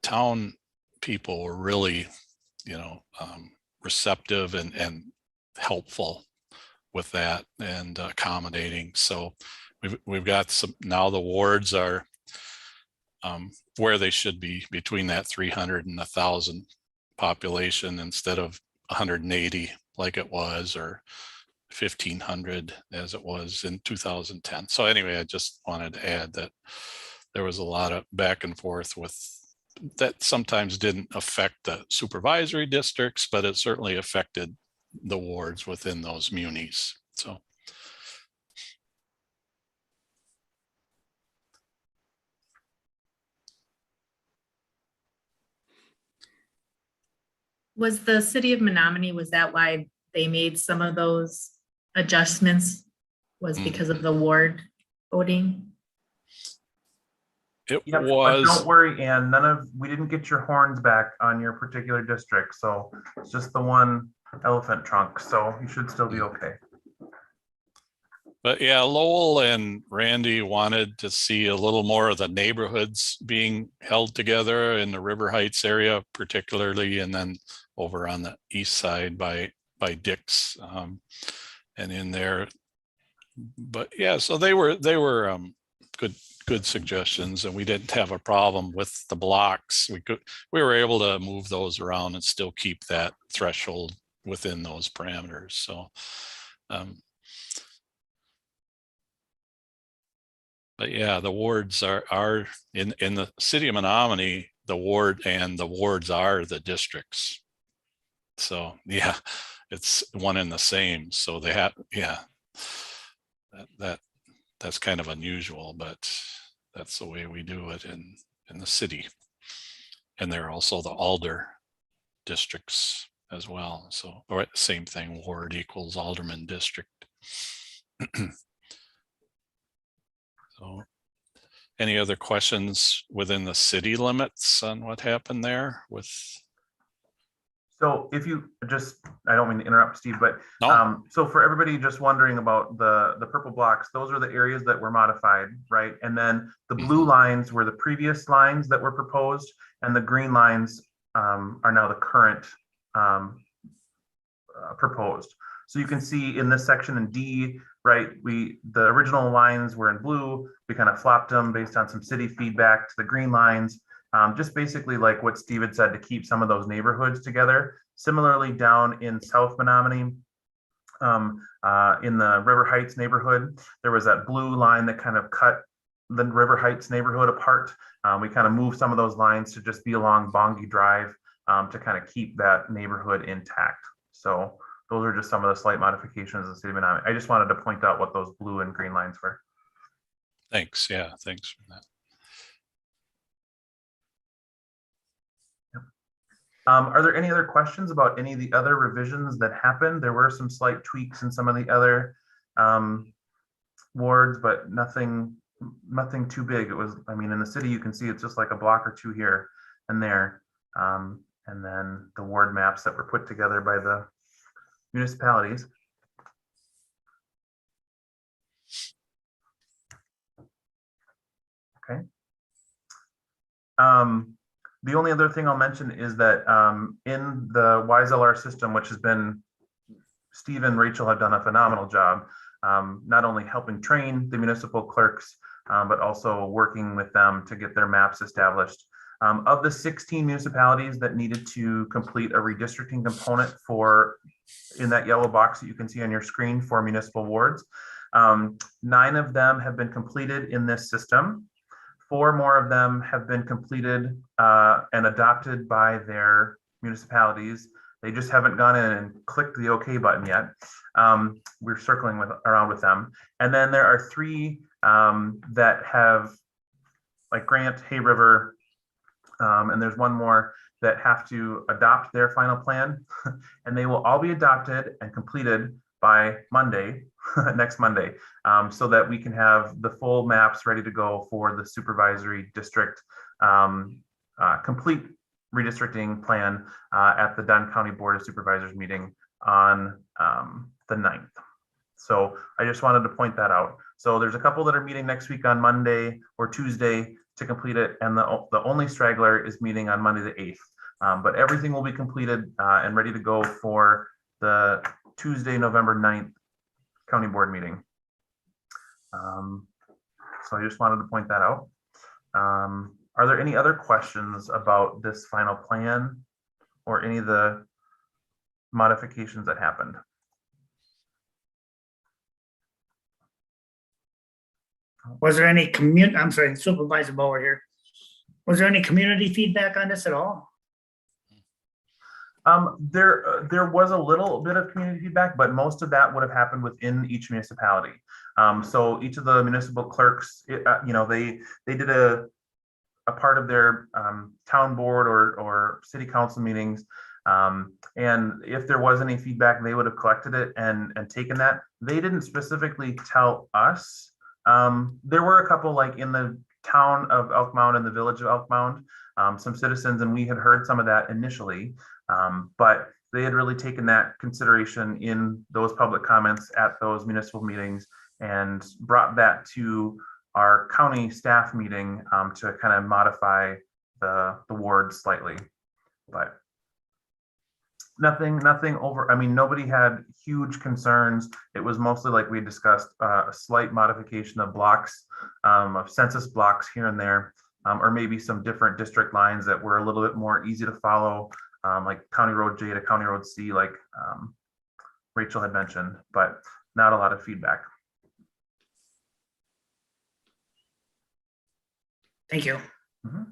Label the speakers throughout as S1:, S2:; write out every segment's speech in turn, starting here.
S1: town people were really, receptive and helpful with that and accommodating. So we've got some, now the wards are where they should be, between that 300 and 1,000 population instead of 180 like it was, or 1,500 as it was in 2010. So anyway, I just wanted to add that there was a lot of back and forth with that. Sometimes didn't affect the supervisory districts, but it certainly affected the wards within those munis. So.
S2: Was the city of Menominee, was that why they made some of those adjustments? Was because of the ward voting?
S1: It
S3: Yep,
S1: was.
S3: Don't worry, Ann. We didn't get your horns back on your particular district, so it's just the one elephant trunk. So you should still be okay.
S1: But yeah, Lowell and Randy wanted to see a little more of the neighborhoods being held together in the River Heights area, particularly, and then over on the east side by Dick's and in there. But yeah, so they were good suggestions, and we didn't have a problem with the blocks. We were able to move those around and still keep that threshold within those parameters. So but yeah, the wards are in the city of Menominee, the ward and the wards are the districts. So yeah, it's one and the same. So they have, yeah, that's kind of unusual, but that's the way we do it in the city. And there are also the alder districts as well. So, or same thing, ward equals alderman district. So, any other questions within the city limits on what happened there with?
S3: So if you just, I don't mean to interrupt, Steve, but
S1: No.
S3: So for everybody just wondering about the purple blocks, those are the areas that were modified, right? And then the blue lines were the previous lines that were proposed, and the green lines are now the current proposed. So you can see in this section in D, right, the original lines were in blue. We kind of flopped them based on some city feedback to the green lines. Just basically like what Steve had said, to keep some of those neighborhoods together. Similarly, down in South Menominee, in the River Heights neighborhood, there was that blue line that kind of cut the River Heights neighborhood apart. We kind of moved some of those lines to just be along Bongi Drive to kind of keep that neighborhood intact. So those are just some of the slight modifications in the city of Menominee. I just wanted to point out what those blue and green lines were.
S1: Thanks. Yeah, thanks for that.
S3: Are there any other questions about any of the other revisions that happened? There were some slight tweaks in some of the other wards, but nothing too big. It was, I mean, in the city, you can see it's just like a block or two here and there. And then the ward maps that were put together by the municipalities. Okay. The only other thing I'll mention is that in the WiseLR system, which has been, Steve and Rachel have done a phenomenal job, not only helping train the municipal clerks, but also working with them to get their maps established. Of the 16 municipalities that needed to complete a redistricting component for, in that yellow box that you can see on your screen for municipal wards, 9 of them have been completed in this system. 4 more of them have been completed and adopted by their municipalities. They just haven't gone in and clicked the OK button yet. We're circling around with them. And then there are 3 that have, like Grant, Hay River, and there's 1 more that have to adopt their final plan. And they will all be adopted and completed by Monday, next Monday, so that we can have the full maps ready to go for the supervisory district complete redistricting plan at the Dunn County Board of Supervisors meeting on the 9th. So I just wanted to point that out. So there's a couple that are meeting next week on Monday or Tuesday to complete it, and the only straggler is meeting on Monday the 8th. But everything will be completed and ready to go for the Tuesday, November 9th county board meeting. So I just wanted to point that out. Are there any other questions about this final plan or any of the modifications that happened?
S4: Was there any I'm sorry, Supervisor Bauer here. Was there any community feedback on this at all?
S3: There was a little bit of community feedback, but most of that would have happened within each municipality. So each of the municipal clerks, they did a part of their town board or city council meetings. And if there was any feedback, they would have collected it and taken that. They didn't specifically tell us. There were a couple, like in the town of Elk Mound and the village of Elk Mound, some citizens, and we had heard some of that initially. But they had really taken that consideration in those public comments at those municipal meetings and brought that to our county staff meeting to kind of modify the ward slightly. But nothing over, I mean, nobody had huge concerns. It was mostly, like we discussed, a slight modification of blocks, of census blocks here and there, or maybe some different district lines that were a little bit more easy to follow, like County Road J to County Road C, like Rachel had mentioned, but not a lot of feedback.
S4: Thank you.
S3: Mm-hmm.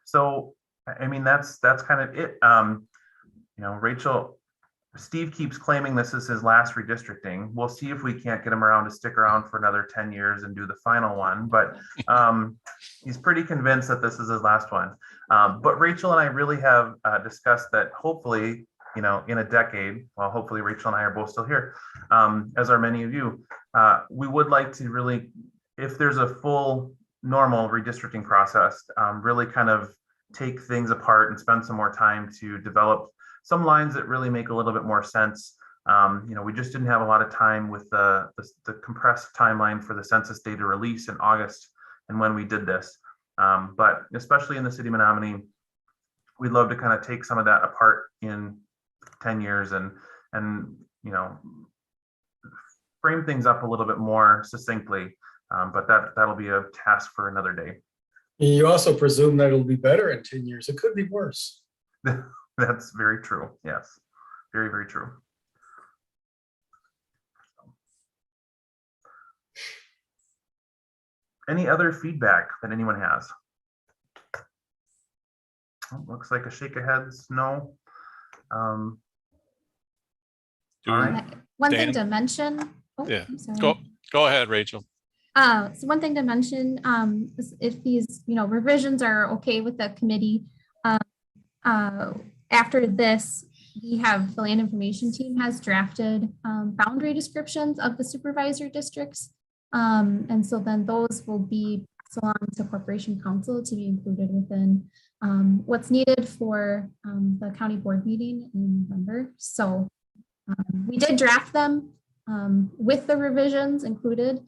S3: So, I mean, that's kind of it. Rachel, Steve keeps claiming this is his last redistricting. We'll see if we can't get him around to stick around for another 10 years and do the final one, but he's pretty convinced that this is his last one. But Rachel and I really have discussed that hopefully, in a decade, well, hopefully Rachel and I are both still here, as are many of you, we would like to really, if there's a full normal redistricting process, really kind of take things apart and spend some more time to develop some lines that really make a little bit more sense. We just didn't have a lot of time with the compressed timeline for the census data release in August and when we did this. But especially in the city of Menominee, we'd love to kind of take some of that apart in 10 years and frame things up a little bit more succinctly. But that'll be a task for another day.
S5: You also presume that it'll be better in 10 years. It could be worse.
S3: That's very true. Yes, very, very true. Any other feedback that anyone has? Oh, looks like a shake of heads. No. All right.
S6: One
S1: Dan?
S6: thing to mention. Oh,
S1: Yeah.
S6: I'm sorry.
S1: Go ahead, Rachel.
S6: So one thing to mention, is if these, revisions are okay with the committee, after this, the land information team has drafted boundary descriptions of the supervisor districts. And so then those will be passed along to Corporation Council to be included within what's needed for the county board meeting in November. So we did draft them with the revisions included.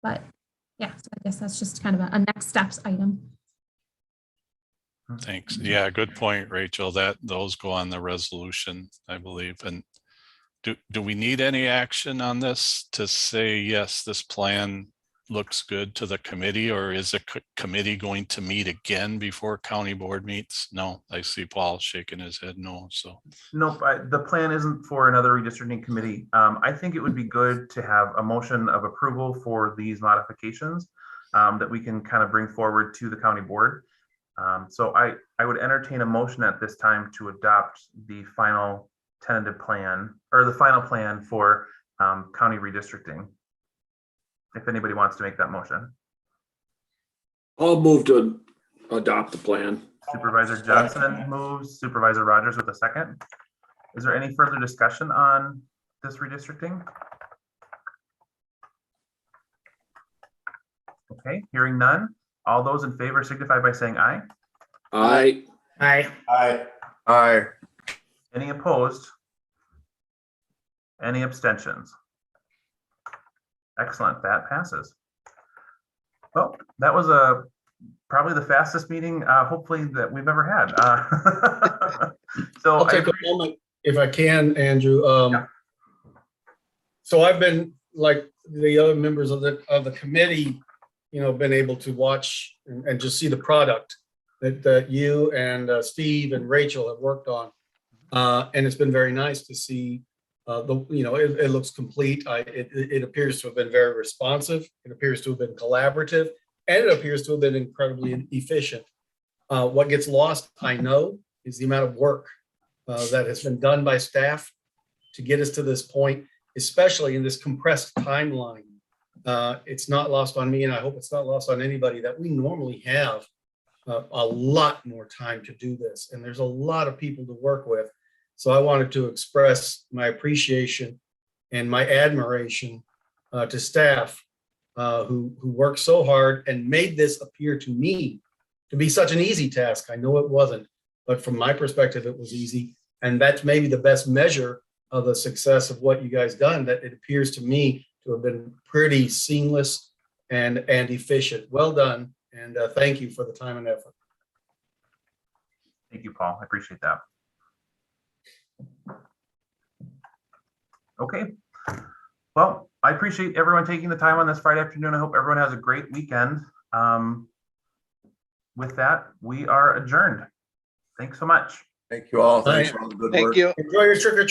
S6: But yeah, so I guess that's just kind of a next steps item.
S1: Thanks. Yeah, good point, Rachel. That those go on the resolution, I believe. And do we need any action on this to say, yes, this plan looks good to the committee, or is the committee going to meet again before county board meets? No, I see Paul shaking his head no. So
S3: nope, the plan isn't for another redistricting committee. I think it would be good to have a motion of approval for these modifications that we can kind of bring forward to the county board. So I would entertain a motion at this time to adopt the final tentative plan, or the final plan for county redistricting. If anybody wants to make that motion.
S7: I'll move to adopt the plan.
S3: Supervisor Johnson moves, Supervisor Rogers with a second. Is there any further discussion on this redistricting? Okay, hearing none. All those in favor signify by saying aye.
S7: Aye.
S4: Aye.
S5: Aye.
S8: Aye.
S3: Any opposed? Any abstentions? Excellent, that passes. Well, that was probably the fastest meeting, hopefully, that we've ever had. So
S5: I'll take a moment if I can, Andrew.
S3: Yeah.
S5: So I've been, like the other members of the committee, been able to watch and just see the product that you and Steve and Rachel have worked on. And it's been very nice to see it looks complete. It appears to have been very responsive. It appears to have been collaborative, and it appears to have been incredibly efficient. What gets lost, I know, is the amount of work that has been done by staff to get us to this point, especially in this compressed timeline. It's not lost on me, and I hope it's not lost on anybody, that we normally have a lot more time to do this, and there's a lot of people to work with. So I wanted to express my appreciation and my admiration to staff who worked so hard and made this appear to me to be such an easy task. I know it wasn't, but from my perspective, it was easy. And that's maybe the best measure of the success of what you guys done, that it appears to me to have been pretty seamless and efficient. Well done. And thank you for the time and effort.
S3: Thank you, Paul. I appreciate that. Okay. Well, I appreciate everyone taking the time on this Friday afternoon. I hope everyone has a great weekend. With that, we are adjourned. Thanks so much.
S7: Thank you all. Thanks for all the good work.
S8: Thank you.
S5: Enjoy your trick or treat.